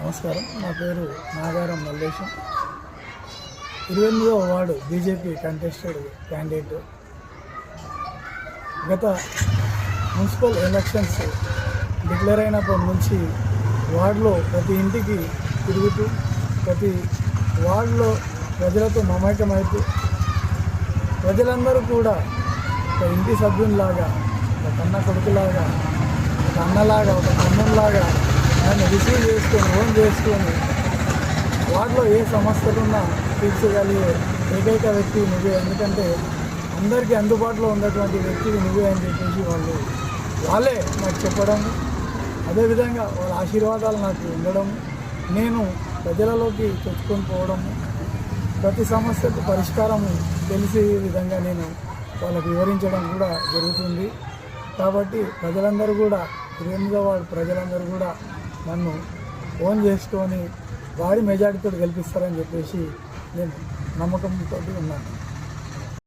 నమస్కారం. నా పేరు నాగారం మల్లేశం. 28వ వార్డు బీజేపీ కంటెస్టెడ్ క్యాండిడేట్. గత మున్సిపల్ ఎలక్షన్స్ డిక్లేర్ అయినప్పటి నుంచి వార్డులో ప్రతి ఇంటికి తిరుగుతూ ప్రతి వార్డులో ప్రజలతో మమేకమవుతూ ప్రజలందరూ కూడా ఒక ఇంటి సభ్యునిలాగా, ఒక కన్న కొడుకులాగా, ఒక అన్నలాగా, ఒక తమ్మునిలాగా నన్ను రిసీవ్ చేసుకొని ఓన్ చేసుకొని వాటిలో ఏ సమస్యలున్నా తీర్చగలిగే ఏకైక వ్యక్తి నువ్వే. ఎందుకంటే అందరికీ అందుబాటులో ఉన్నటువంటి వ్యక్తివి నువ్వే అని చెప్పేసి వాళ్ళే నాకు చెప్పడం, అదేవిధంగా వాళ్ళ ఆశీర్వాదాలు నాకు ఉండడం, నేను ప్రజలలోకి చొచ్చుకొని పోవడం, ప్రతి సమస్యకు పరిష్కారం తెలిసే విధంగా నేను వాళ్ళకు వివరించడం కూడా జరుగుతుంది. కాబట్టి ప్రజలందరూ కూడా 28వ వార్డు ప్రజలందరూ కూడా నన్ను ఓన్ చేసుకొని భారీ మెజారిటీతో గెలిపిస్తారని చెప్పేసి నేను నమ్మకంతో ఉన్నాను.